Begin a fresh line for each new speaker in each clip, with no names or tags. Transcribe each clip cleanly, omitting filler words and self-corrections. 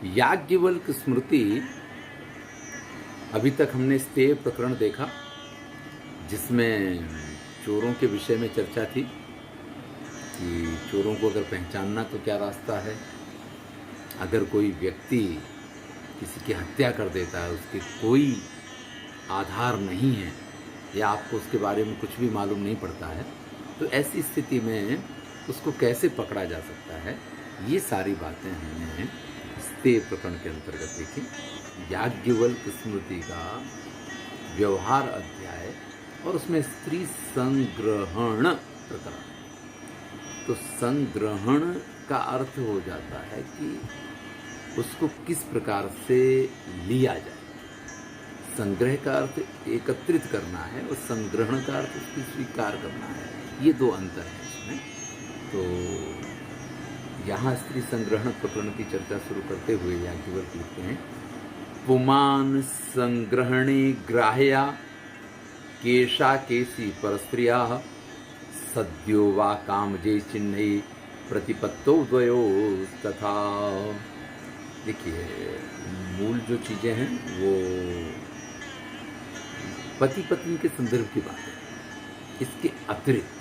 याज्ञवल्क्य स्मृति। अभी तक हमने स्तेय प्रकरण देखा जिसमें चोरों के विषय में चर्चा थी कि चोरों को अगर पहचानना तो क्या रास्ता है। अगर कोई व्यक्ति किसी की हत्या कर देता है, उसके कोई आधार नहीं है या आपको उसके बारे में कुछ भी मालूम नहीं पड़ता है, तो ऐसी स्थिति में उसको कैसे पकड़ा जा सकता है, ये सारी बातें हमने स्तेय प्रकरण के अंतर्गत देखी। याज्ञवल्क्य स्मृति का व्यवहार अध्याय और उसमें स्त्री संग्रहण प्रकरण। तो संग्रहण का अर्थ हो जाता है कि उसको किस प्रकार से लिया जाए। संग्रह का अर्थ एकत्रित करना है और संग्रहण का अर्थ उसकी स्वीकार करना है। ये दो अंतर हैं इसमें। तो यहाँ स्त्री संग्रहण प्रकरण की चर्चा शुरू करते हुए याज्ञवल्क्य लिखते हैं, पुमान संग्रहणे ग्राह्या केशा केसी परस्त्रिया सद्यो वा कामजे चिन्है प्रतिपत्तौ द्वयो तथा। देखिए, मूल जो चीज़ें हैं वो पति पत्नी के संदर्भ की बात है। इसके अतिरिक्त,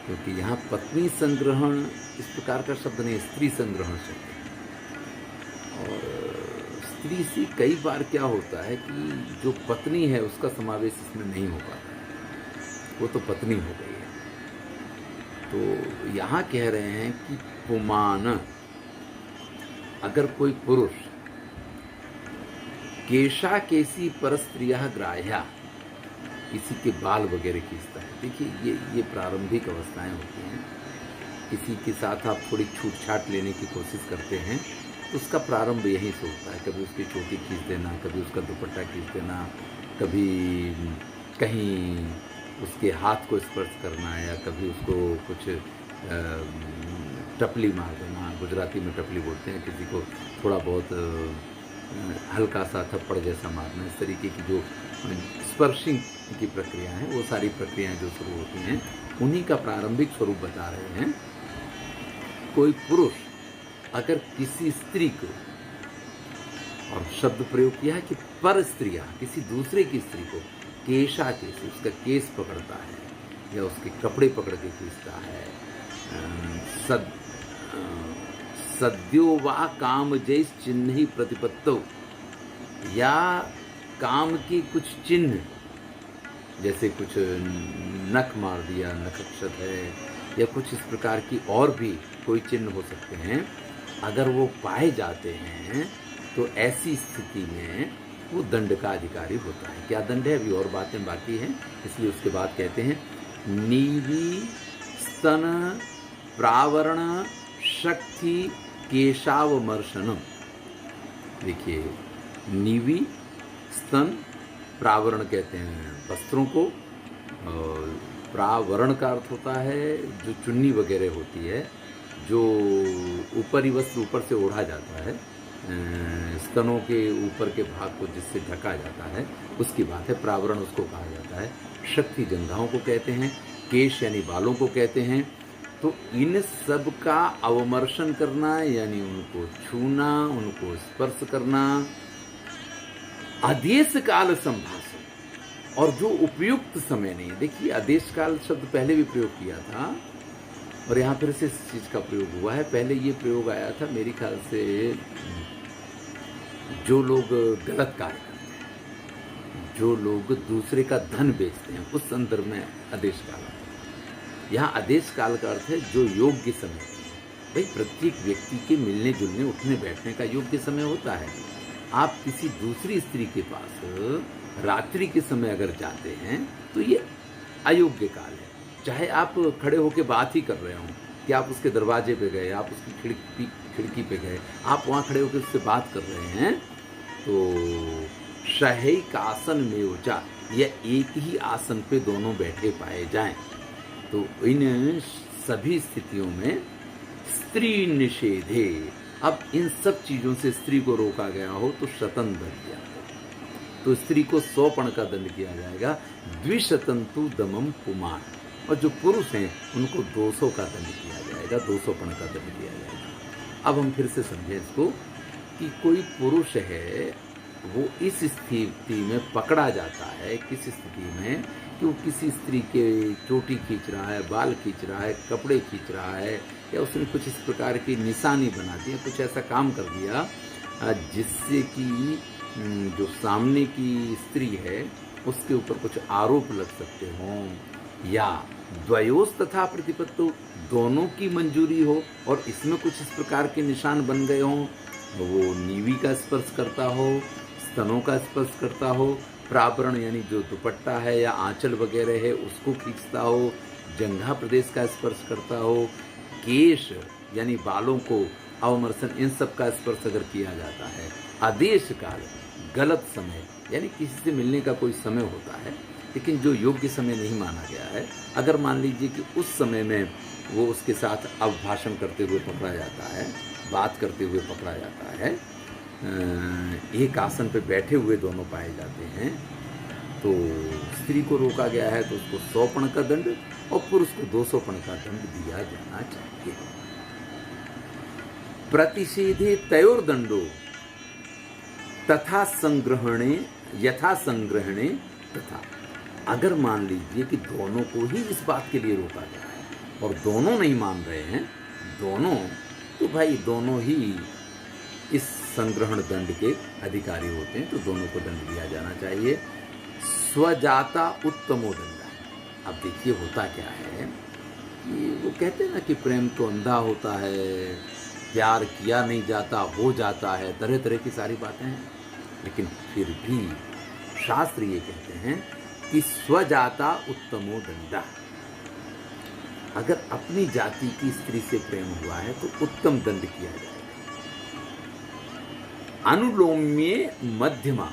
क्योंकि यहाँ पत्नी संग्रहण इस प्रकार का शब्द नहीं, स्त्री संग्रहण शब्द है। और स्त्री से कई बार क्या होता है कि जो पत्नी है उसका समावेश इसमें नहीं हो पाता है, वो तो पत्नी हो गई है। तो यहाँ कह रहे हैं कि पुमान, अगर कोई पुरुष केशा केसी परस्त्रिया ग्राह्या, किसी के बाल वगैरह खींचता है। देखिए, ये प्रारंभिक अवस्थाएं होती हैं। किसी के साथ आप थोड़ी छूट छाट लेने की कोशिश करते हैं तो उसका प्रारंभ यहीं से होता है। कभी उसकी चोटी खींच देना, कभी उसका दुपट्टा खींच देना, कभी कहीं उसके हाथ को स्पर्श करना, या कभी उसको कुछ टपली मार देना। गुजराती में टपली बोलते हैं, किसी को थोड़ा बहुत हल्का सा थप्पड़ जैसा मारना। इस तरीके की जो स्पर्शिंग की प्रक्रिया है, वो सारी प्रक्रियाएं जो शुरू होती हैं, उन्हीं का प्रारंभिक स्वरूप बता रहे हैं। कोई पुरुष अगर किसी स्त्री को, और शब्द प्रयोग किया है कि पर स्त्रियां, किसी दूसरे की स्त्री को केशा केसी, उसका केस पकड़ता है या उसके कपड़े पकड़ के खींचता है, सद्यो वा काम जैस चिन्ह ही प्रतिपत्तो, या काम की कुछ चिन्ह, जैसे कुछ नख मार दिया, नखक्षत है, या कुछ इस प्रकार की और भी कोई चिन्ह हो सकते हैं, अगर वो पाए जाते हैं तो ऐसी स्थिति में वो दंड का अधिकारी होता है। क्या दंड है, अभी और बातें बाकी हैं, इसलिए उसके बाद कहते हैं नीवी स्तन प्रावरण शक्ति केशावमर्शनम। देखिए, नीवी स्तन, प्रावरण कहते हैं वस्त्रों को, और प्रावरण का अर्थ होता है जो चुन्नी वगैरह होती है, जो ऊपरी वस्त्र ऊपर से ओढ़ा जाता है, स्तनों के ऊपर के भाग को जिससे ढका जाता है, उसकी बात है। प्रावरण उसको कहा जाता है। शक्ति जंघाओं को कहते हैं, केश यानी बालों को कहते हैं। तो इन सब का अवमर्शन करना यानी उनको छूना, उनको स्पर्श करना, आदेश काल संभाषण, और जो उपयुक्त समय नहीं। देखिए, आदेश काल शब्द पहले भी प्रयोग किया था और यहाँ फिर से इस चीज़ का प्रयोग हुआ है। पहले ये प्रयोग आया था मेरे ख्याल से जो लोग गलत कार्य करते हैं, जो लोग दूसरे का धन बेचते हैं, उस संदर्भ में आदेश काल आता है। यहाँ आदेश काल का अर्थ है जो योग्य समय। भाई, प्रत्येक व्यक्ति के मिलने जुलने, उठने बैठने का योग्य समय होता है। आप किसी दूसरी स्त्री के पास रात्रि के समय अगर जाते हैं तो ये अयोग्य काल है। चाहे आप खड़े होकर बात ही कर रहे हों, कि आप उसके दरवाजे पे गए, आप उसकी खिड़की पे गए, आप वहाँ खड़े होकर उससे बात कर रहे हैं, तो शहैक आसन में उचा, या एक ही आसन पे दोनों बैठे पाए जाएं, तो इन सभी स्थितियों में स्त्री निषेधे। अब इन सब चीज़ों से स्त्री को रोका गया हो तो शतन दंड दिया जाएगा। तो स्त्री को 100 का दंड किया जाएगा। द्विशतंतु दमम पुमान, और जो पुरुष हैं उनको 200 का दंड किया जाएगा, 200 का दंड किया जाएगा। अब हम फिर से समझें इसको कि कोई पुरुष है, वो इस स्थिति में पकड़ा जाता है, किस स्थिति में कि वो किसी स्त्री के चोटी खींच रहा है, बाल खींच रहा है, कपड़े खींच रहा है, या उसने कुछ इस प्रकार की निशानी बना दी, कुछ ऐसा काम कर दिया जिससे कि जो सामने की स्त्री है उसके ऊपर कुछ आरोप लग सकते हों, या द्वयोस तथा प्रतिपत्तु, दोनों की मंजूरी हो और इसमें कुछ इस प्रकार के निशान बन गए हों, वो नीवी का स्पर्श करता हो, स्तनों का स्पर्श करता हो, प्रावरण यानी जो दुपट्टा है या आंचल वगैरह है उसको खींचता हो, जंघा प्रदेश का स्पर्श करता हो, केश यानी बालों को अवमर्शन, इन सब का स्पर्श अगर किया जाता है, आदेश काल गलत समय यानी किसी से मिलने का कोई समय होता है लेकिन जो योग्य समय नहीं माना गया है, अगर मान लीजिए कि उस समय में वो उसके साथ अभिभाषण करते हुए पकड़ा जाता है, बात करते हुए पकड़ा जाता है, एक आसन पर बैठे हुए दोनों पाए जाते हैं, तो स्त्री को रोका गया है तो उसको 100 पण का दंड और पुरुष को 200 पण का दंड दिया जाना चाहिए। प्रतिषेधे तयोर्दंडो तथा संग्रहणे यथा संग्रहणे तथा, अगर मान लीजिए कि दोनों को ही इस बात के लिए रोका गया है और दोनों नहीं मान रहे हैं, दोनों, तो भाई दोनों ही इस संग्रहण दंड के अधिकारी होते हैं, तो दोनों को दंड दिया जाना चाहिए। स्वजाता उत्तमो दंड। अब देखिए होता क्या है कि वो कहते हैं ना कि प्रेम तो अंधा होता है, प्यार किया नहीं जाता हो जाता है, तरह तरह की सारी बातें हैं, लेकिन फिर भी शास्त्र ये कहते हैं कि स्वजाता उत्तमो दंडा। अगर अपनी जाति की स्त्री से प्रेम हुआ है तो उत्तम दंड किया जाएगा। अनुलोम्ये मध्यमा,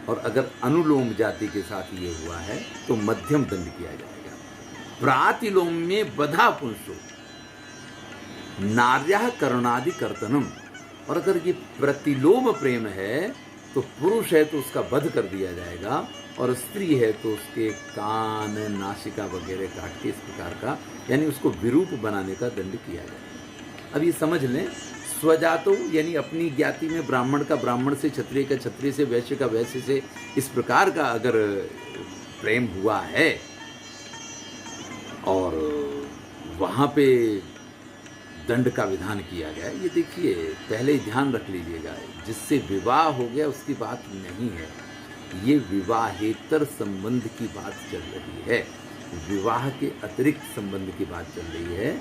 और अगर अनुलोम जाति के साथ ये हुआ है तो मध्यम दंड किया जाएगा। प्रातिलोम्ये बधा पुंसो नार्यः करणादि कर्तनम, और अगर ये प्रतिलोम प्रेम है तो पुरुष है तो उसका वध कर दिया जाएगा, और स्त्री है तो उसके कान नासिका वगैरह काट के इस प्रकार का, यानी उसको विरूप बनाने का दंड किया जाएगा। अब ये समझ लें, स्वजातो यानी अपनी ज्ञाति में ब्राह्मण का ब्राह्मण से, क्षत्रिय का क्षत्रिय से, वैश्य का वैश्य से, इस प्रकार का अगर प्रेम हुआ है और वहाँ पे दंड का विधान किया गया, ये देखिए पहले ही ध्यान रख लीजिएगा, जिससे विवाह हो गया उसकी बात नहीं है, ये विवाहेतर संबंध की बात चल रही है, विवाह के अतिरिक्त संबंध की बात चल रही है।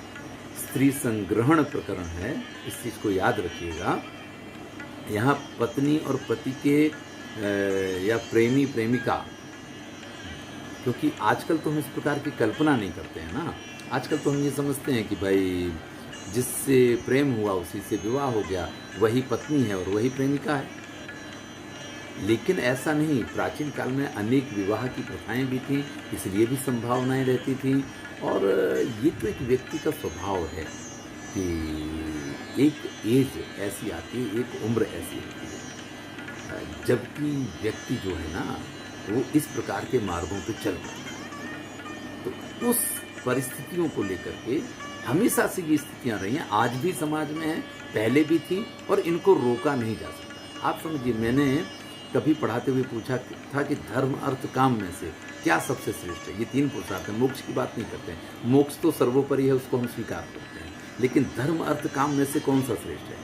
स्त्री संग्रहण प्रकरण है, इस चीज़ को याद रखिएगा। यहाँ पत्नी और पति के या प्रेमी प्रेमिका, क्योंकि आजकल तो हम इस प्रकार की कल्पना नहीं करते हैं ना, आजकल तो हम ये समझते हैं कि भाई जिससे प्रेम हुआ उसी से विवाह हो गया, वही पत्नी है और वही प्रेमिका है, लेकिन ऐसा नहीं। प्राचीन काल में अनेक विवाह की प्रथाएं भी थीं, इसलिए भी संभावनाएं रहती थीं, और ये तो एक व्यक्ति का स्वभाव है कि एक एज ऐसी आती है, एक उम्र ऐसी होती है, जबकि व्यक्ति जो है ना वो इस प्रकार के मार्गों पे चल पाता है। तो उस परिस्थितियों को लेकर के हमेशा से ये स्थितियाँ रही हैं, आज भी समाज में हैं, पहले भी थी, और इनको रोका नहीं जा सकता। आप समझिए, मैंने कभी पढ़ाते हुए पूछा था कि धर्म अर्थ काम में से क्या सबसे श्रेष्ठ है। ये 3 पुरुषार्थ हैं, मोक्ष की बात नहीं करते हैं, मोक्ष तो सर्वोपरि है, उसको हम स्वीकार करते हैं, लेकिन धर्म अर्थ काम में से कौन सा श्रेष्ठ है?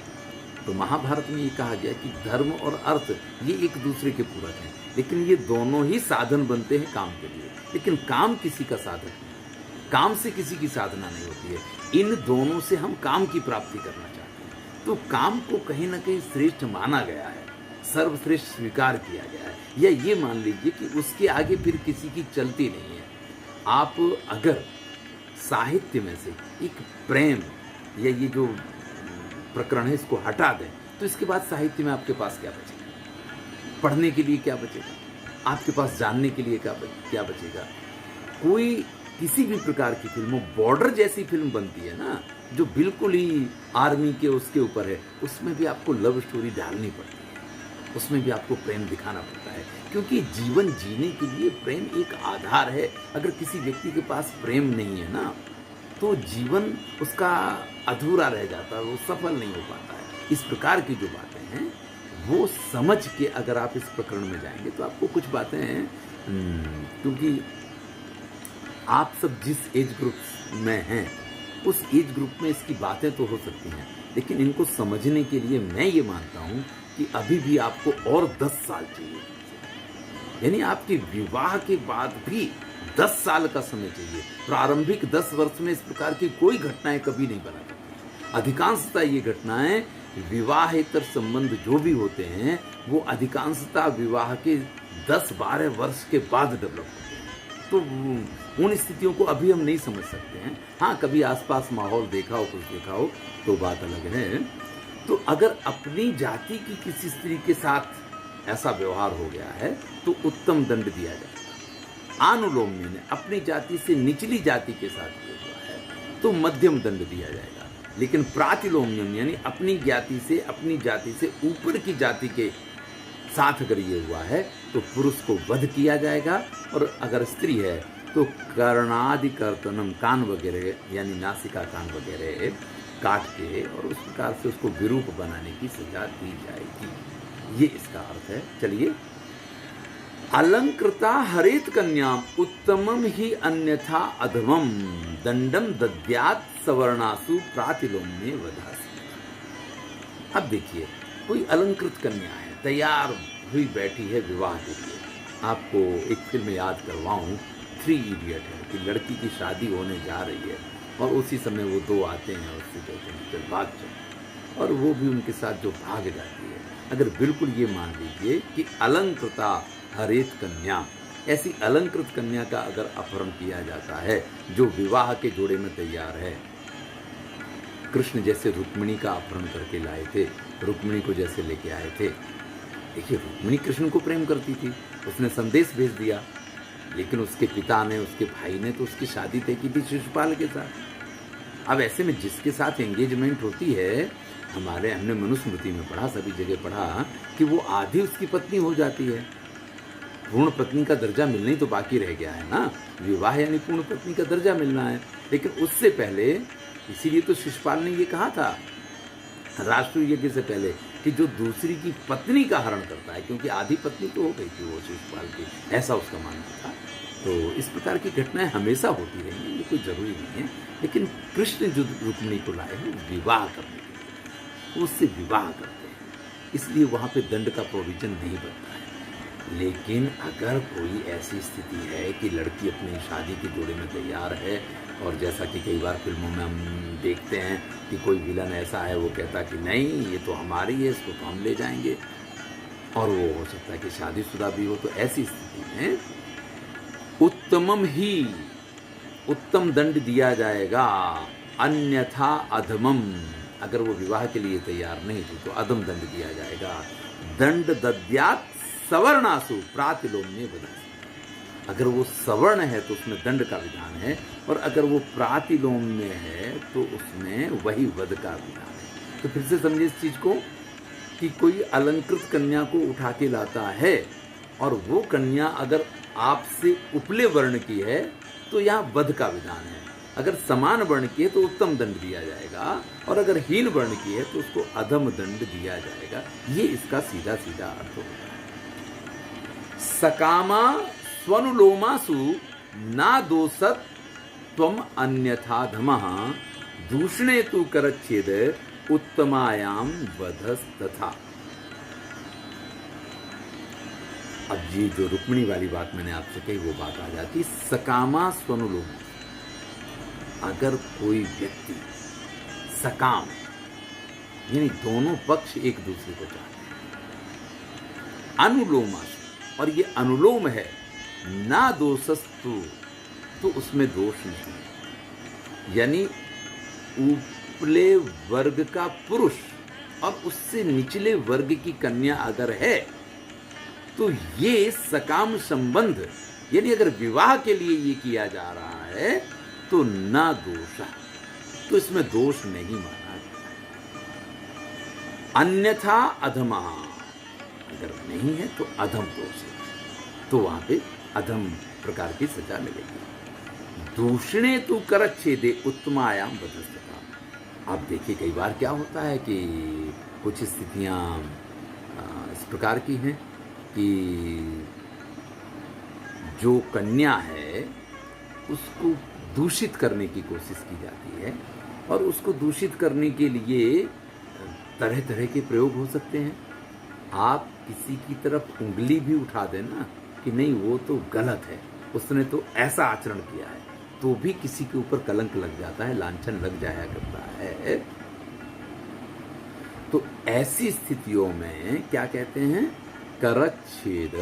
तो महाभारत में ये कहा गया कि धर्म और अर्थ ये एक दूसरे के पूरक हैं, लेकिन ये दोनों ही साधन बनते हैं काम के लिए, लेकिन काम किसी का साधन नहीं, काम से किसी की साधना नहीं होती है। इन दोनों से हम काम की प्राप्ति करना चाहते हैं, तो काम को कहीं ना कहीं श्रेष्ठ माना गया है, सर्वश्रेष्ठ स्वीकार किया गया है, या ये मान लीजिए कि उसके आगे फिर किसी की चलती नहीं है। आप अगर साहित्य में से एक प्रेम या ये जो प्रकरण है इसको हटा दें तो इसके बाद साहित्य में आपके पास क्या बचेगा? पढ़ने के लिए क्या बचेगा? आपके पास जानने के लिए क्या बचेगा? कोई किसी भी प्रकार की फिल्म, बॉर्डर जैसी फिल्म बनती है ना, जो बिल्कुल ही आर्मी के उसके ऊपर है, उसमें भी आपको लव स्टोरी डालनी पड़ती है, उसमें भी आपको प्रेम दिखाना पड़ता है, क्योंकि जीवन जीने के लिए प्रेम एक आधार है। अगर किसी व्यक्ति के पास प्रेम नहीं है ना, तो जीवन उसका अधूरा रह जाता है, वो सफल नहीं हो पाता है। इस प्रकार की जो बातें हैं वो समझ के अगर आप इस प्रकरण में जाएंगे तो आपको कुछ बातें क्योंकि आप सब जिस एज ग्रुप में हैं उस एज ग्रुप में इसकी बातें तो हो सकती हैं, लेकिन इनको समझने के लिए मैं ये मानता हूँ कि अभी भी आपको और 10 साल चाहिए। यानी आपके विवाह के बाद भी 10 साल का समय चाहिए। प्रारंभिक 10 वर्ष में इस प्रकार की कोई घटनाएं कभी नहीं बना करती। अधिकांशतः ये घटनाएं विवाहेतर संबंध जो भी होते हैं वो अधिकांशतः विवाह के 10-12 वर्ष के बाद डेवलप होते हैं। तो उन स्थितियों को अभी हम नहीं समझ सकते हैं। हाँ, कभी आसपास माहौल देखा हो, कुछ देखा हो तो बात अलग है। तो अगर अपनी जाति की किसी स्त्री के साथ ऐसा व्यवहार हो गया है तो उत्तम दंड दिया जाएगा। अनुलोम्य ने अपनी जाति से निचली जाति के साथ किया हुआ है तो मध्यम दंड दिया जाएगा। लेकिन प्रातिलोम्यम यानी अपनी जाति से ऊपर की जाति के साथ अगर ये हुआ है तो पुरुष को वध किया जाएगा। और अगर स्त्री है तो कर्णादि कर्तनम, कान वगैरह यानी नासिका कान वगैरह काट के और उस प्रकार से उसको विरूप बनाने की सजा दी जाएगी। ये इसका अर्थ है। चलिए, अलंकृता हरेत कन्याम उत्तमम ही अन्यथा अधमम दंडम दद्यात सवर्णासु प्रातिलोम्ये वधासी। अब देखिए, कोई अलंकृत कन्या है, तैयार हुई बैठी है विवाह के लिए। आपको एक फिल्म याद करवाऊं, 3 इडियट है कि लड़की की शादी होने जा रही है और उसी समय वो 2 आते हैं, उससे कहते हैं चल भाग चल, और वो भी उनके साथ जो भाग जाती है। अगर बिल्कुल ये मान लीजिए कि अलंकृता हरेत कन्या, ऐसी अलंकृत कन्या का अगर अपहरण किया जाता है जो विवाह के जोड़े में तैयार है, कृष्ण जैसे रुक्मिणी का अपहरण करके लाए थे, रुक्मिणी को जैसे लेके आए थे। देखिए, रुक्मिणी कृष्ण को प्रेम करती थी, उसने संदेश भेज दिया, लेकिन उसके पिता ने, उसके भाई ने तो उसकी शादी तय की थी शिशुपाल के साथ। अब ऐसे में जिसके साथ एंगेजमेंट होती है, हमने मनुस्मृति में पढ़ा, सभी जगह पढ़ा कि वो आधी उसकी पत्नी हो जाती है। पूर्ण पत्नी का दर्जा मिलना ही तो बाकी रह गया है ना, विवाह यानी पूर्ण पत्नी का दर्जा मिलना है। लेकिन उससे पहले, इसीलिए तो शिशुपाल ने ये कहा था राष्ट्रीय यज्ञ से पहले कि जो दूसरी की पत्नी का हरण करता है, क्योंकि आधी पत्नी तो हो गई थी वो शिशुपाल की, ऐसा उसका मानना था। तो इस प्रकार की घटनाएं हमेशा होती रहेंगी, ये कोई जरूरी नहीं है। लेकिन कृष्ण जो रुक्मिणी को लाए हैं विवाह करने के लिए, उससे विवाह करते हैं, इसलिए वहाँ पे दंड का प्रोविजन नहीं बनता है। लेकिन अगर कोई ऐसी स्थिति है कि लड़की अपनी शादी के जोड़े में तैयार है, और जैसा कि कई बार फिल्मों में हम देखते हैं कि कोई विलन ऐसा है, वो कहता है कि नहीं ये तो हमारी है, इसको तो हम ले जाएंगे, और वो हो सकता है कि शादीशुदा भी हो, तो ऐसी स्थिति में उत्तम दंड दिया जाएगा। अन्यथा अधमम, अगर वो विवाह के लिए तैयार नहीं थी तो अधम दंड दिया जाएगा। दंड दद्यात सवर्णासु प्रातिलोम्ये वधासी। अगर वो सवर्ण है तो उसमें दंड का विधान है, और अगर वो प्रातिलोम्य है तो उसमें वही वध का विधान है। तो फिर से समझिए इस चीज को कि कोई अलंकृत कन्या को उठा के लाता है और वो कन्या अगर आपसे उपले वर्ण की है तो यहाँ वध का विधान है। अगर समान वर्ण की है तो उत्तम दंड दिया जाएगा, और अगर हीन वर्ण की है तो उसको अधम दंड दिया जाएगा। ये इसका सीधा सीधा अर्थ होता है। सकामा स्वनुलोमासु ना दोषत त्वम अन्यथा धमः दूषणे तु करच्छेद उत्तमायाम वधस्तथा। अब ये जो रुक्मिणी वाली बात मैंने आपसे कही वो बात आ जाती। सकामा स्वनुलोम, अगर कोई व्यक्ति सकाम यानी दोनों पक्ष एक दूसरे को चाहते हैं, अनुलोमासु, और ये अनुलोम है, ना दोषस्तु, तो उसमें दोष नहीं। यानी उपले वर्ग का पुरुष और उससे निचले वर्ग की कन्या अगर है तो ये सकाम संबंध, यानी अगर विवाह के लिए ये किया जा रहा है तो ना दोष, तो इसमें दोष नहीं माना जाता। अन्यथा अधमा, अगर नहीं है तो अधम दोष है, तो वहां पे अधम प्रकार की सजा मिलेगी। दूषणे तु करच्छेदे उत्तमायाम बधस्तता। आप देखिए कई बार क्या होता है कि कुछ स्थितियाँ इस प्रकार की हैं कि जो कन्या है उसको दूषित करने की कोशिश की जाती है, और उसको दूषित करने के लिए तरह तरह के प्रयोग हो सकते हैं। आप किसी की तरफ उंगली भी उठा दें ना कि नहीं वो तो गलत है, उसने तो ऐसा आचरण किया है, तो भी किसी के ऊपर कलंक लग जाता है, लांछन लग जाया करता है। तो ऐसी स्थितियों में क्या कहते हैं, करच्छेद,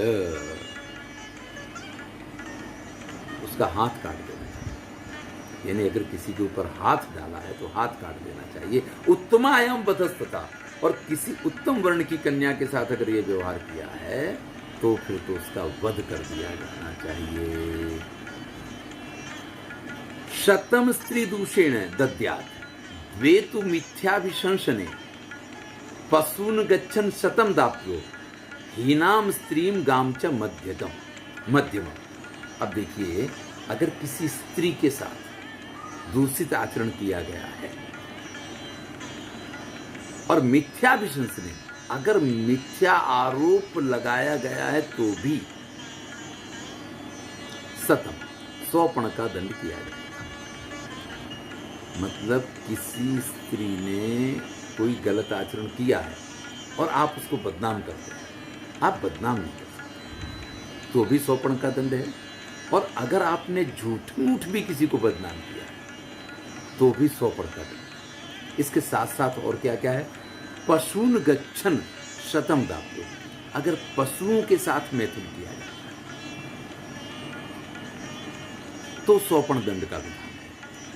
उसका हाथ काट देना चाहिए। यानी अगर किसी के ऊपर हाथ डाला है तो हाथ काट देना चाहिए। उत्तमायाम बधस्तता, और किसी उत्तम वर्ण की कन्या के साथ अगर ये व्यवहार किया है तो फिर तो उसका वध कर दिया जाना चाहिए। शतम स्त्री दूषेण दद्यात् द्वे तु मिथ्याभिशंसने पशून गच्छन शतम दाप्यो हीनाम स्त्रीम गाम च मध्यम। अब देखिए, अगर किसी स्त्री के साथ दूषित आचरण किया गया है और मिथ्याभिशंसने, अगर मिथ्या आरोप लगाया गया है तो भी शतम 100 का दंड किया जाएगा। मतलब किसी स्त्री ने कोई गलत आचरण किया है और आप उसको बदनाम करते हैं, आप बदनाम नहीं कर सकते, तो भी 100 का दंड है। और अगर आपने झूठ मूठ भी किसी को बदनाम किया तो भी 100 का दंड। इसके साथ साथ और क्या क्या है, पशून गच्छन शतम दाप्यो, अगर पशुओं के साथ मैथुन किया जाए तो 100 दंड का विधान है।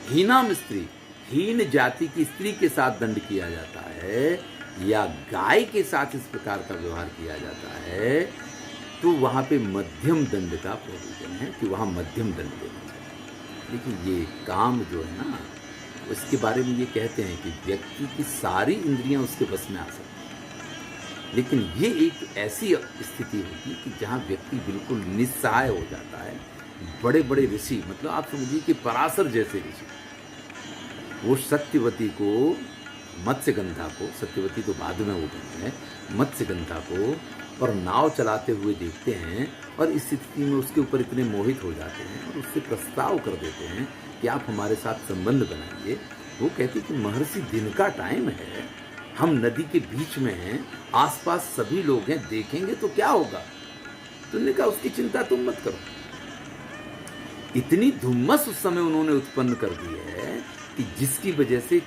हीनाम स्त्री, हीन जाति की स्त्री के साथ दंड किया जाता है, या गाय के साथ इस प्रकार का व्यवहार किया जाता है, तो वहां पे मध्यम दंड का प्रोविजन है कि वहां मध्यम दंड देना चाहिए। लेकिन ये काम जो है ना, उसके बारे में ये कहते हैं कि व्यक्ति की सारी इंद्रियां उसके बस में आ सकती हैं, लेकिन ये एक ऐसी स्थिति होगी कि जहां व्यक्ति बिल्कुल निस्सहाय हो जाता है। बड़े बड़े ऋषि, मतलब आप समझिए कि पराशर जैसे ऋषि, वो सत्यवती को, मत्स्यगंधा को, सत्यवती तो बाद में वो बनते हैं, मत्स्यगंधा को और नाव चलाते हुए देखते हैं, और इस स्थिति में उसके ऊपर इतने मोहित हो जाते हैं और उससे प्रस्ताव कर देते हैं कि आप हमारे साथ संबंध बनाइए। वो कहती कि महर्षि दिन का टाइम है, हम नदी के बीच में हैं, आसपास सभी लोग हैं, देखेंगे तो क्या होगा। तुमने कहा उसकी चिंता तुम मत करो। इतनी धुम्मस उस समय उन्होंने उत्पन्न कर दी है कि जिसकी वजह से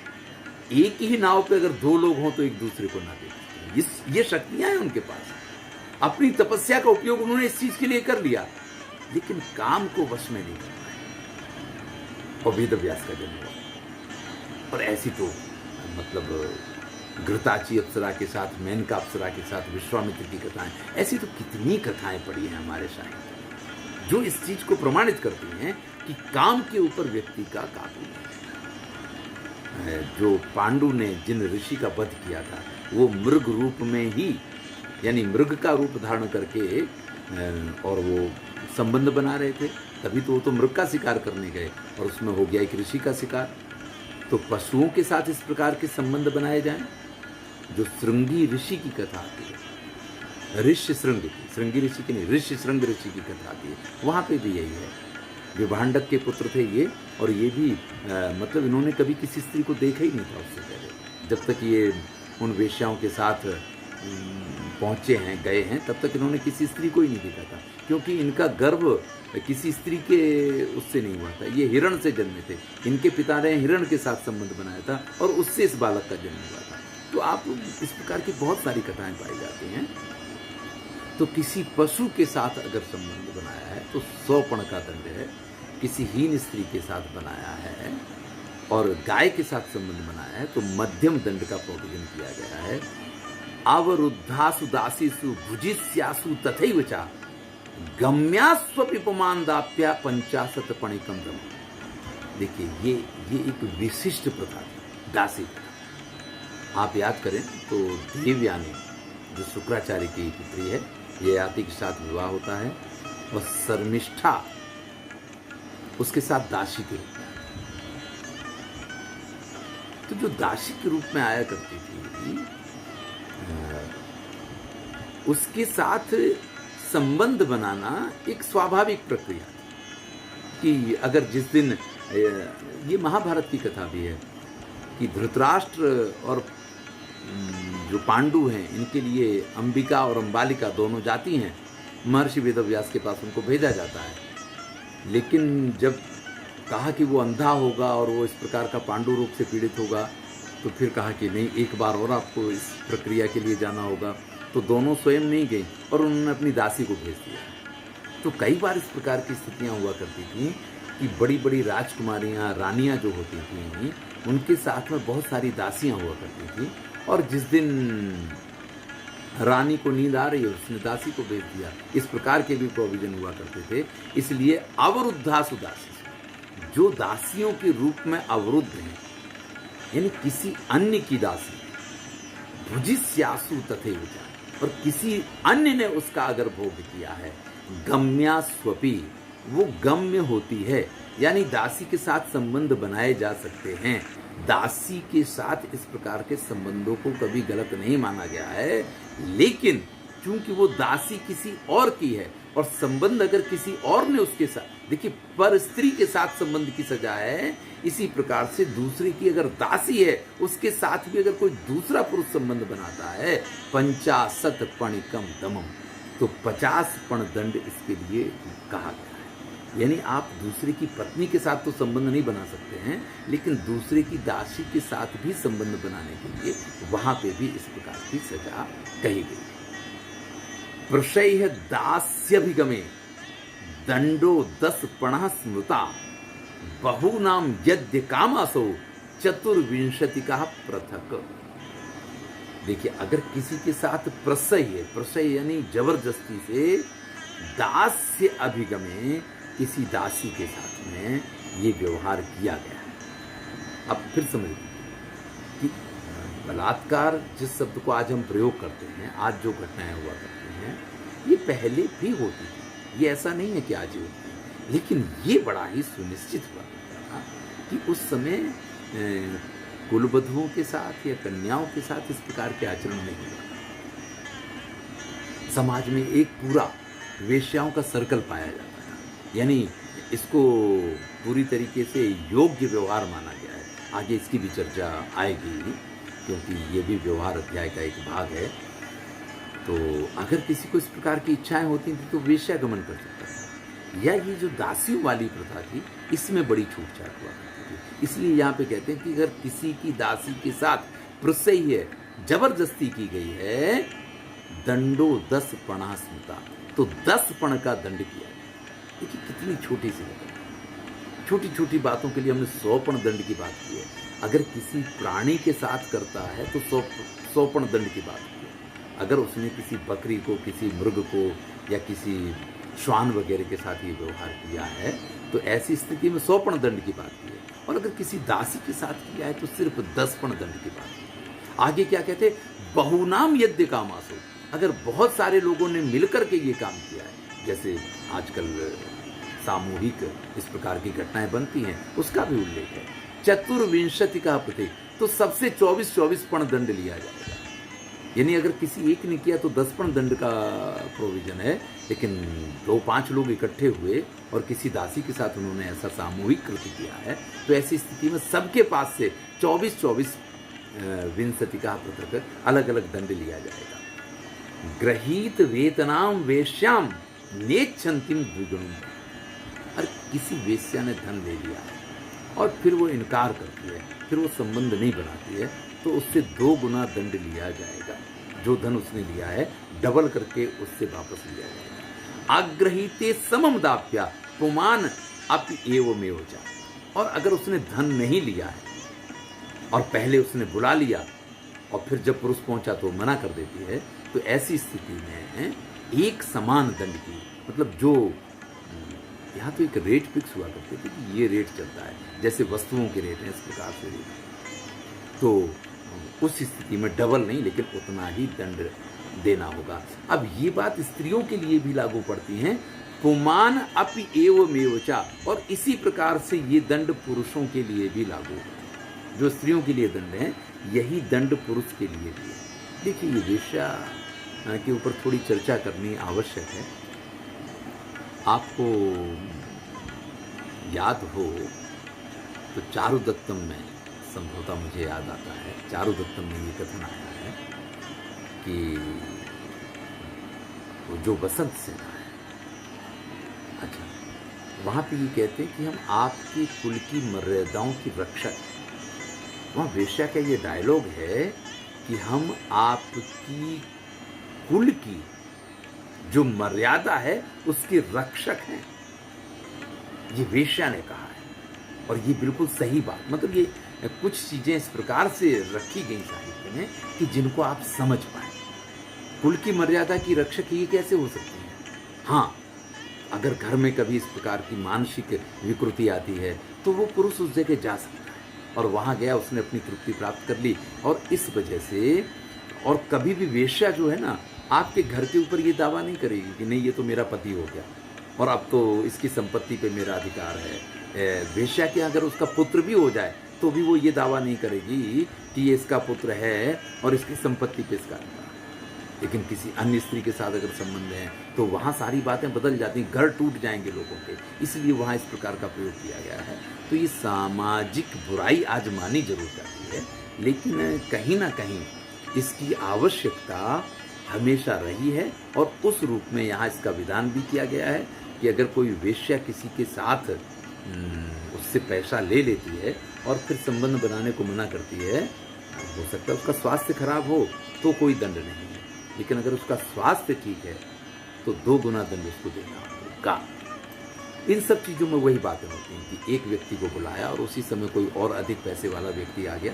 एक ही नाव पे अगर 2 लोग हों तो एक दूसरे को ना देखें। ये शक्तियां हैं उनके पास। अपनी तपस्या का उपयोग उन्होंने इस चीज के लिए कर लिया, लेकिन काम को वश में नहीं कर पाए और वेद व्यास का जन्म हुआ। और ऐसी तो मतलब घृताची अप्सरा के साथ, मेनका अप्सरा के साथ विश्वामित्र की कथाएं, ऐसी तो कितनी कथाएं पड़ी हैं हमारे साहित्य में जो इस चीज को प्रमाणित करती हैं कि काम के ऊपर व्यक्ति का काबू नहीं है। जो पांडु ने जिन ऋषि का वध किया था वो मृग रूप में ही, यानी मृग का रूप धारण करके, और वो संबंध बना रहे थे, तभी तो वो तो मृग का शिकार करने गए और उसमें हो गया एक ऋषि का शिकार। तो पशुओं के साथ इस प्रकार के संबंध बनाए जाएं। जो श्रृंगी ऋषि की कथा आती है, ऋष्य श्रृंग की, श्रृंगी ऋषि की नहीं, ऋष्य श्रृंग ऋषि की कथा आती है, वहाँ पे भी यही है। विभांडक के पुत्र थे ये, और ये भी मतलब इन्होंने कभी किसी स्त्री को देखा ही नहीं था उससे पहले। जब तक ये उन वेश्याओं के साथ पहुँचे हैं, गए हैं, तब तक इन्होंने किसी स्त्री को ही नहीं देखा था, क्योंकि इनका गर्भ किसी स्त्री के उससे नहीं हुआ था। ये हिरण से जन्मे थे, इनके पिता ने हिरण के साथ संबंध बनाया था और उससे इस बालक का जन्म हुआ था। तो आप इस प्रकार की बहुत सारी कथाएं पाई जाती हैं। तो किसी पशु के साथ अगर संबंध बनाया है तो 100 का दंड है। किसी हीन स्त्री के साथ बनाया है और गाय के साथ संबंध बनाया है तो मध्यम दंड का प्रोविजन किया गया है। अवरुद्धासु दासीसु भुजिस्यासु तथैव च गम्यास्वपिपमान दाप्या 50 पणिकम दम। देखिए ये एक विशिष्ट प्रथा थी, दासी प्रथा। आप याद करें तो देवयानी जो शुक्राचार्य की पुत्री है, ययाति के साथ विवाह होता है और शर्मिष्ठा उसके साथ दासी के रूप में। तो जो दासी के रूप में आया करती थी, उसके साथ संबंध बनाना एक स्वाभाविक प्रक्रिया थी। कि अगर जिस दिन, ये महाभारत की कथा भी है कि धृतराष्ट्र और जो पांडु हैं, इनके लिए अंबिका और अंबालिका दोनों जाती हैं, महर्षि वेदव्यास के पास उनको भेजा जाता है। लेकिन जब कहा कि वो अंधा होगा और वो इस प्रकार का पांडु रोग से पीड़ित होगा, तो फिर कहा कि नहीं, एक बार और आपको इस प्रक्रिया के लिए जाना होगा। तो दोनों स्वयं नहीं गई और उन्होंने अपनी दासी को भेज दिया। तो कई बार इस प्रकार की स्थितियां हुआ करती थी कि बड़ी बड़ी राजकुमारियां, रानियां जो होती थीं, उनके साथ में बहुत सारी दासियां हुआ करती थी। और जिस दिन रानी को नींद आ रही है, उसने दासी को भेज दिया। इस प्रकार के भी प्रोविजन हुआ करते थे। इसलिए अवरुद्धासु दासी, जो दासियों के रूप में अवरुद्ध हैं, यानी किसी अन्य की दासी, भुजिस्यासु तथैव, और किसी अन्य ने उसका अगर भोग किया है, गम्या स्वपी, वो गम्य होती है, यानी दासी के साथ संबंध बनाए जा सकते हैं। दासी के साथ इस प्रकार के संबंधों को कभी गलत नहीं माना गया है। लेकिन चूंकि वो दासी किसी और की है और संबंध अगर किसी और ने उसके साथ, देखिए, पर स्त्री के साथ संबंध की सजा है, इसी प्रकार से दूसरे की अगर दासी है, उसके साथ भी अगर कोई दूसरा पुरुष संबंध बनाता है, 50 पणिकम दमम, तो 50 पण दंड इसके लिए कहा गया है। यानी आप दूसरे की पत्नी के साथ तो संबंध नहीं बना सकते हैं, लेकिन दूसरे की दासी के साथ भी संबंध बनाने के लिए वहां पे भी इस प्रकार की सजा कही गई। प्रशय दास्यभिगमे दंडो 10 पणः स्मृता, बहुनाम यद्य कामासो 24 पृथक। देखिए, अगर किसी के साथ प्रशय है, प्रशय यानी जबरदस्ती से, दास्य अभिगमे, किसी दासी के साथ में ये व्यवहार किया गया है। अब फिर समझ लीजिए कि बलात्कार जिस शब्द को आज हम प्रयोग करते हैं, आज जो घटनाएं हुआ करती हैं, ये पहले भी होती थी। ये ऐसा नहीं है कि आज ही होती है, लेकिन ये बड़ा ही सुनिश्चित हुआ करता था कि उस समय कुलवधुओं के साथ या कन्याओं के साथ इस प्रकार के आचरण नहीं हुआ। समाज में एक पूरा वेश्याओं का सर्कल पाया जाता था, यानी इसको पूरी तरीके से योग्य व्यवहार माना गया है। आगे इसकी भी चर्चा आएगी, क्योंकि ये भी व्यवहार अध्याय का एक भाग है। तो अगर किसी को इस प्रकार की इच्छाएं होती थी तो वेश्या गमन कर सकता था, या ये जो दासियों वाली प्रथा थी, इसमें बड़ी छूटछाट हुआ करती थी। इसलिए यहाँ पे कहते हैं कि अगर किसी की दासी के साथ प्रसय है, जबरदस्ती की गई है, दंडो 10 पणः स्मृता, तो 10 पण का दंड किया है। देखिए कितनी छोटी सी बात, छोटी छोटी बातों के लिए हमने 100 पण दंड की बात की है। अगर किसी प्राणी के साथ करता है तो 100 पण दंड की बात की है। अगर उसने किसी बकरी को, किसी मृग को या किसी श्वान वगैरह के साथ ये व्यवहार किया है, तो ऐसी स्थिति में 100 पण दंड की बात की है। और अगर किसी दासी के साथ किया है तो सिर्फ 10 पण दंड की बात की है। आगे क्या कहते हैं, बहुनाम यद्य कामासो, अगर बहुत सारे लोगों ने मिलकर के ये काम किया है, जैसे आजकल सामूहिक इस प्रकार की घटनाएं बनती हैं, उसका भी उल्लेख है। 24 का प्रति, तो सबसे 24 पण दंड लिया जाएगा। यानी अगर किसी एक ने किया तो 10 पण दंड का प्रोविजन है, लेकिन 2-5 लोग इकट्ठे हुए और किसी दासी के साथ उन्होंने ऐसा सामूहिक कृत्य किया है, तो ऐसी स्थिति में सबके पास से 24 विंशति का पृथक अलग अलग दंड लिया जाएगा। ग्रहीत वेतनाम वेश्याम नेच्छन्तिम द्विगुणम, और किसी वेश्या ने धन ले लिया है और फिर वो इनकार करती है, फिर वो संबंध नहीं बनाती है, तो उससे 2 गुना दंड लिया जाएगा। जो धन उसने लिया है डबल करके उससे वापस लिया जाएगा। आग्रहीते समम दाप्या पुमान अपि एवमेव च, और अगर उसने धन नहीं लिया है और पहले उसने बुला लिया और फिर जब पुरुष पहुंचा तो मना कर देती है, तो ऐसी स्थिति में एक समान दंड की, मतलब जो यहाँ तो एक रेट फिक्स हुआ करते थे कि ये रेट चलता है, जैसे वस्तुओं के रेट हैं इस प्रकार से रेट, तो उस स्थिति में डबल नहीं लेकिन उतना ही दंड देना होगा। अब ये बात स्त्रियों के लिए भी लागू पड़ती हैं, पुमान अपि एवमेव चा, और इसी प्रकार से ये दंड पुरुषों के लिए भी लागू है। जो स्त्रियों के लिए दंड है, यही दंड पुरुष के लिए भी है। देखिए, ये वेश्या के ऊपर थोड़ी चर्चा करनी आवश्यक है। आपको याद हो तो चारुदत्तम में संभवतः मुझे याद आता है, चारुदत्तम में ये कथन आया है कि वो जो बसंत सेना है, अच्छा, वहाँ पे ये कहते हैं कि हम आपकी कुल की मर्यादाओं की रक्षक। वहाँ वेश्या का ये डायलॉग है कि हम आपकी कुल की जो मर्यादा है उसके रक्षक हैं। ये वेश्या ने कहा है, और ये बिल्कुल सही बात, मतलब ये कुछ चीजें इस प्रकार से रखी गई साहित्य में कि जिनको आप समझ पाए। कुल की मर्यादा की रक्षक ये कैसे हो सकती है? हाँ, अगर घर में कभी इस प्रकार की मानसिक विकृति आती है तो वो पुरुष उस जगह जा सकता है, और वहां गया, उसने अपनी तृप्ति प्राप्त कर ली। और इस वजह से, और कभी भी वेश्या जो है ना, आपके घर के ऊपर ये दावा नहीं करेगी कि नहीं, ये तो मेरा पति हो गया और अब तो इसकी संपत्ति पे मेरा अधिकार है। वेश्या के अगर उसका पुत्र भी हो जाए तो भी वो ये दावा नहीं करेगी कि ये इसका पुत्र है और इसकी संपत्ति पे इसका अधिकार है। लेकिन किसी अन्य स्त्री के साथ अगर संबंध है तो वहाँ सारी बातें बदल जाती हैं, घर टूट जाएंगे लोगों के, इसलिए वहाँ इस प्रकार का प्रयोग किया गया है। तो ये सामाजिक बुराई आज मानी जरूर जाती है, लेकिन कहीं ना कहीं इसकी आवश्यकता हमेशा रही है, और उस रूप में यहाँ इसका विधान भी किया गया है कि अगर कोई वेश्या किसी के साथ उससे पैसा ले लेती है और फिर संबंध बनाने को मना करती है, हो सकता है उसका स्वास्थ्य खराब हो तो कोई दंड नहीं है, लेकिन अगर उसका स्वास्थ्य ठीक है तो 2 गुना दंड उसको देना होगा। इन सब चीज़ों में वही बातें होती हैं कि एक व्यक्ति को बुलाया और उसी समय कोई और अधिक पैसे वाला व्यक्ति आ गया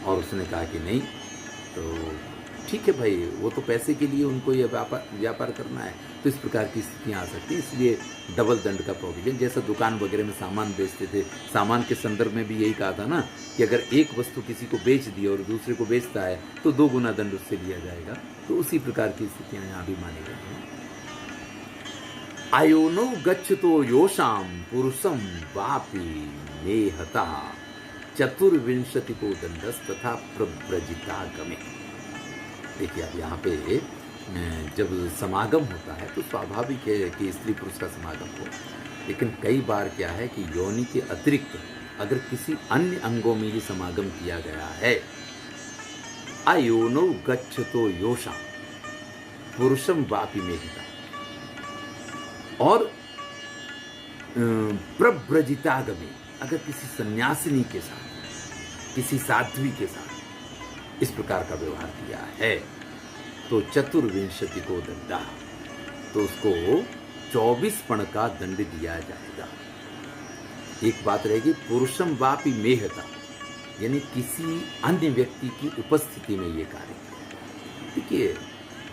और उसने कहा कि नहीं, तो ठीक है भाई, वो तो पैसे के लिए उनको ये व्यापार करना है, तो इस प्रकार की स्थितियाँ आ सकती हैं। इसलिए डबल दंड का प्रोविजन, जैसा दुकान वगैरह में सामान बेचते थे, सामान के संदर्भ में भी यही कहा था ना कि अगर एक वस्तु किसी को बेच दी और दूसरे को बेचता है तो 2 गुना दंड उससे लिया जाएगा। तो उसी प्रकार की स्थितियाँ यहाँ भी मानी गई हैं। आयोनो गच्छतो योषाम पुरुषम वापि नेहता चतुर्विंशति को दंडस तथा प्रव्रजिता गमे। देखिए, अब यहाँ पे जब समागम होता है तो स्वाभाविक है कि स्त्री पुरुष का समागम हो, लेकिन कई बार क्या है कि योनि के अतिरिक्त अगर किसी अन्य अंगों में भी समागम किया गया है, अयोनो गच्छतो योषा पुरुषम वापि मेहिता, और प्रव्रजितागमे, अगर किसी सन्यासिनी के साथ, किसी साध्वी के साथ इस प्रकार का व्यवहार किया है तो चतुर्विंशति को दंडा, तो उसको 24 पण का दंड दिया जाएगा। एक बात रहेगी, पुरुषम वापि मेहता, यानी किसी अन्य व्यक्ति की उपस्थिति में ये कार्य। देखिए,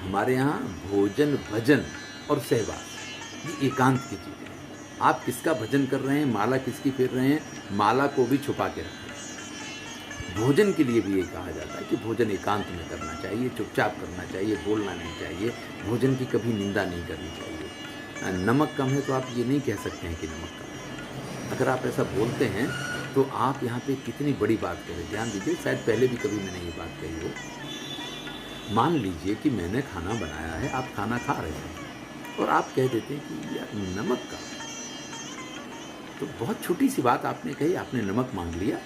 हमारे यहाँ भोजन, भजन और सहवास ये एकांत की चीज़ है। आप किसका भजन कर रहे हैं, माला किसकी फेर रहे हैं, माला को भी छुपा के रखें। भोजन के लिए भी ये कहा जाता है कि भोजन एकांत में करना चाहिए, चुपचाप करना चाहिए, बोलना नहीं चाहिए, भोजन की कभी निंदा नहीं करनी चाहिए। नमक कम है तो आप ये नहीं कह सकते हैं कि नमक कम है। अगर आप ऐसा बोलते हैं तो आप यहाँ पे कितनी बड़ी बात करें। ध्यान दीजिए, शायद पहले भी कभी मैंने ये बात कही हो। मान लीजिए कि मैंने खाना बनाया है, आप खाना खा रहे हैं और आप कह देते हैं कि यार नमक कम, तो बहुत छोटी सी बात आपने कही, आपने नमक मांग लिया,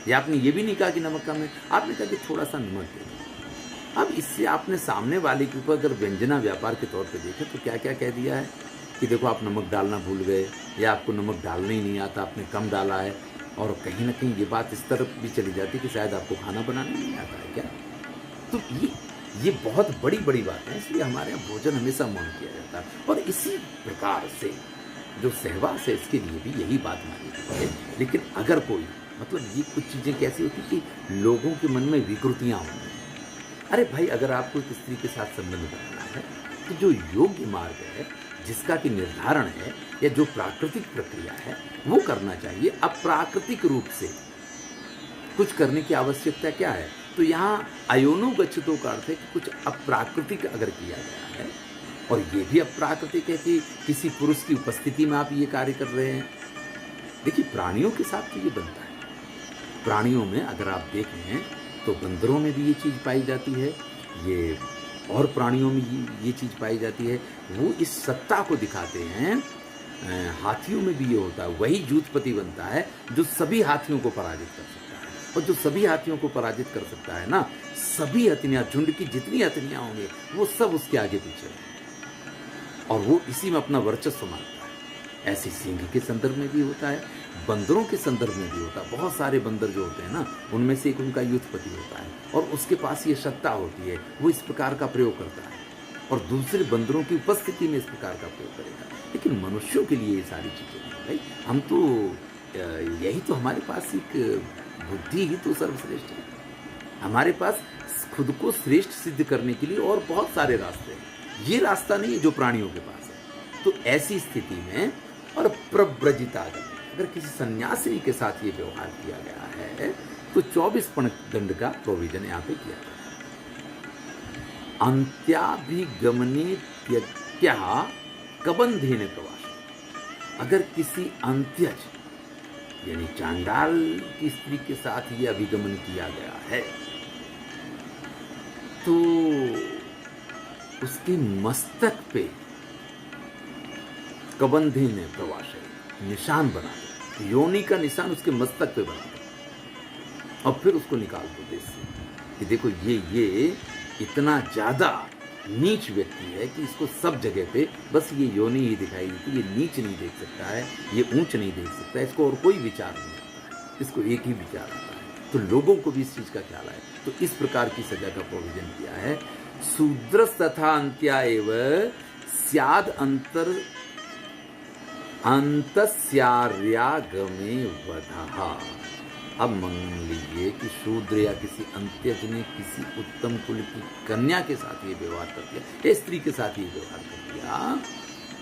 या आपने ये भी नहीं कहा कि नमक कम है, आपने कहा कि थोड़ा सा नमक दे दो। अब इससे आपने सामने वाले के ऊपर अगर व्यंजना व्यापार के तौर पे देखें तो क्या क्या कह दिया है कि देखो आप नमक डालना भूल गए, या आपको नमक डालना ही नहीं आता, आपने कम डाला है। और कहीं ना कहीं ये बात इस तरफ भी चली जाती कि शायद आपको खाना बनाना नहीं आता है क्या। तो ये बहुत बड़ी बड़ी बात है, इसलिए हमारे यहाँ भोजन हमेशा मौन किया जाता है। और इसी प्रकार से जो सहवास है, इसके लिए भी यही बात मानी जाती है। लेकिन अगर कोई, मतलब ये कुछ चीज़ें कैसी होती कि लोगों के मन में विकृतियाँ होती हैं। अरे भाई, अगर आपको एक स्त्री के साथ संबंध बनाना है तो जो योग्य मार्ग है, जिसका कि निर्धारण है, या जो प्राकृतिक प्रक्रिया है वो करना चाहिए। अप्राकृतिक रूप से कुछ करने की आवश्यकता क्या है? तो यहाँ अयोनो गच्छतो का अर्थ है कि कुछ अप्राकृतिक अगर किया गया है और ये भी अप्राकृतिक है कि किसी पुरुष की उपस्थिति में आप ये कार्य कर रहे हैं। देखिए, प्राणियों के साथ तो ये बनता है। प्राणियों में अगर आप देखें तो बंदरों में भी ये चीज़ पाई जाती है, ये और प्राणियों में ये चीज़ पाई जाती है। वो इस सत्ता को दिखाते हैं। हाथियों में भी ये होता है। वही जूथपति बनता है जो सभी हाथियों को पराजित कर सकता है, और जो सभी हाथियों को पराजित कर सकता है ना, सभी हथनियाँ, झुंड की जितनी हथनियाँ होंगे वो सब उसके आगे पीछे हैं, और वो इसी में अपना वर्चस्व मानता है। ऐसे सिंह के संदर्भ में भी होता है, बंदरों के संदर्भ में भी होता है। बहुत सारे बंदर जो होते हैं ना, उनमें से एक उनका युद्धपति होता है, और उसके पास ये सत्ता होती है, वो इस प्रकार का प्रयोग करता है, और दूसरे बंदरों की उपस्थिति में इस प्रकार का प्रयोग करेगा। लेकिन मनुष्यों के लिए ये सारी चीज़ें नहीं भाई। हम तो यही तो हमारे पास एक बुद्धि ही तो सर्वश्रेष्ठ है। हमारे पास खुद को श्रेष्ठ सिद्ध करने के लिए और बहुत सारे रास्ते हैं। ये रास्ता नहीं है जो प्राणियों के पास है। तो ऐसी स्थिति में और प्रव्रजितागम, अगर किसी सन्यासी के साथ ये व्यवहार किया गया है तो 24 पणक दंड का प्रोविजन यहाँ पे किया गया है। अंत्याभिगमने त्यक्त्या कबंधेन प्रवास, अगर किसी अंत्यज यानी चांडाल की स्त्री के साथ ये अभिगमन किया गया है तो उसके मस्तक पे कबंधेन प्रवास निशान बना दो, योनि का निशान उसके मस्तक पे बना दो, और फिर उसको निकाल दो देश से कि देखो ये इतना ज्यादा नीच व्यक्ति है कि इसको सब जगह पे बस ये योनि ही दिखाई देती, ये नीच नहीं देख सकता है, ये ऊंच नहीं देख सकता है, इसको और कोई विचार नहीं आता है, इसको एक ही विचार आता है। तो लोगों को भी इस चीज का ख्याल आए, तो इस प्रकार की सजा का प्रोविजन किया है। शूद्र तथा अंत्या एव स्याद अंतर अंतस्यार्यागमे वधः। अब मान लीजिए कि शूद्र या किसी अंत्यज ने किसी उत्तम कुल की कन्या के साथ ये व्यवहार कर दिया, या स्त्री के साथ ये व्यवहार कर दिया,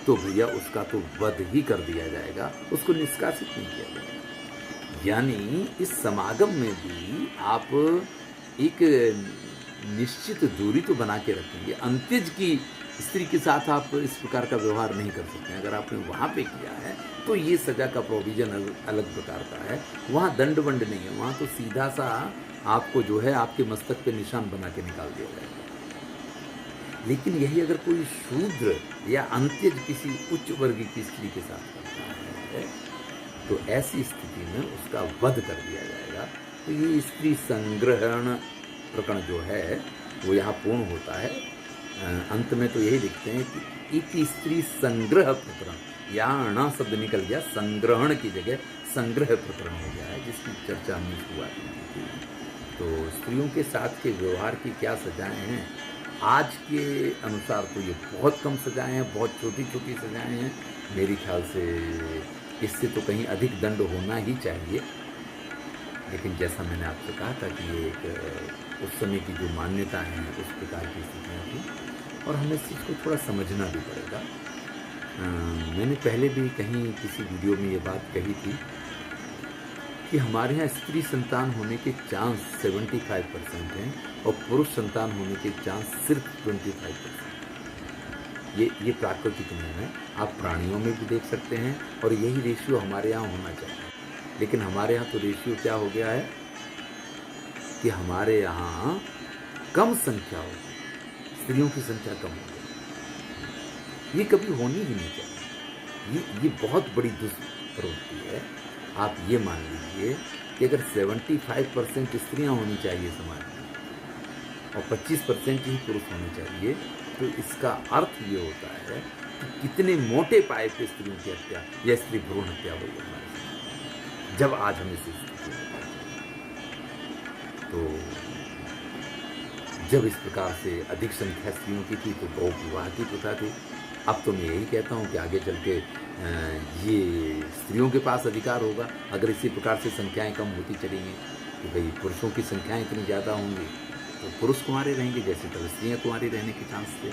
तो भैया उसका तो वध ही कर दिया जाएगा, उसको निष्कासित नहीं किया जाएगा। यानी इस समागम में भी आप एक निश्चित दूरी तो बना के रखेंगे। अंत्यज की स्त्री के साथ आप इस प्रकार का व्यवहार नहीं कर सकते। अगर आपने वहाँ पे किया है तो ये सजा का प्रोविजन अलग प्रकार का है। वहाँ दंड वंड नहीं है, वहाँ तो सीधा सा आपको जो है आपके मस्तक पे निशान बना के निकाल दिया जाएगा। लेकिन यही अगर कोई शूद्र या अंत्यज किसी उच्च वर्ग की स्त्री के साथ करता है तो ऐसी स्थिति में उसका वध कर दिया जाएगा। तो ये स्त्री संग्रहण प्रकरण जो है वो यहाँ पूर्ण होता है। अंत में तो यही लिखते हैं कि एक स्त्री संग्रह प्रकरण, यहाँ अणा शब्द निकल गया, संग्रहण की जगह संग्रह प्रकरण हो गया है, जिसकी चर्चा हमने शुरुआत की थी। तो स्त्रियों के साथ के व्यवहार की क्या सजाएं हैं, आज के अनुसार तो ये बहुत कम सजाएं हैं, बहुत छोटी छोटी सजाएं हैं। मेरे ख्याल से इससे तो कहीं अधिक दंड होना ही चाहिए। लेकिन जैसा मैंने आपसे कहा था कि ये एक उस समय की जो मान्यता है उस प्रकार की स्थितियाँ थी, और हमें इस चीज़ को थोड़ा समझना भी पड़ेगा। मैंने पहले भी कहीं किसी वीडियो में ये बात कही थी कि हमारे यहाँ स्त्री संतान होने के चांस 75% हैं और पुरुष संतान होने के चांस सिर्फ 25%। ये प्राकृतिक नियम है, आप प्राणियों में भी देख सकते हैं, और यही रेशियो हमारे यहाँ होना चाहिए। लेकिन हमारे यहाँ तो रेशियो क्या हो गया है कि हमारे यहाँ कम संख्या होगी, स्त्रियों की संख्या कम हो गई। ये कभी होनी ही नहीं चाहिए। ये बहुत बड़ी दुष्प्रवृत्ति है। आप ये मान लीजिए कि अगर 75% स्त्रियाँ होनी चाहिए समाज में और 25% ही पुरुष होने चाहिए, तो इसका अर्थ ये होता है कि कितने मोटे पाए पे स्त्रियों की हत्या या स्त्री भ्रूण हत्या हुई है हमारे साथ, जब आज हमें इस स्थिति में। तो जब इस प्रकार से अधिक संख्या स्त्रियों की थी तो बहु विवाह की प्रथा थी। अब तो मैं यही कहता हूँ कि आगे चल के ये स्त्रियों के पास अधिकार होगा। अगर इसी प्रकार से संख्याएं कम होती चलेंगी तो भाई पुरुषों की संख्याएं इतनी ज़्यादा होंगी तो पुरुष कुंवारे रहेंगे, जैसे कल स्त्रियाँ कुंवारी रहने के चांस थे।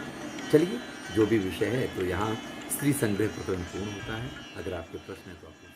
चलिए, जो भी विषय है, तो यहाँ स्त्री संग्रह प्रकरण पूर्ण होता है। अगर आपके प्रश्न है तो आप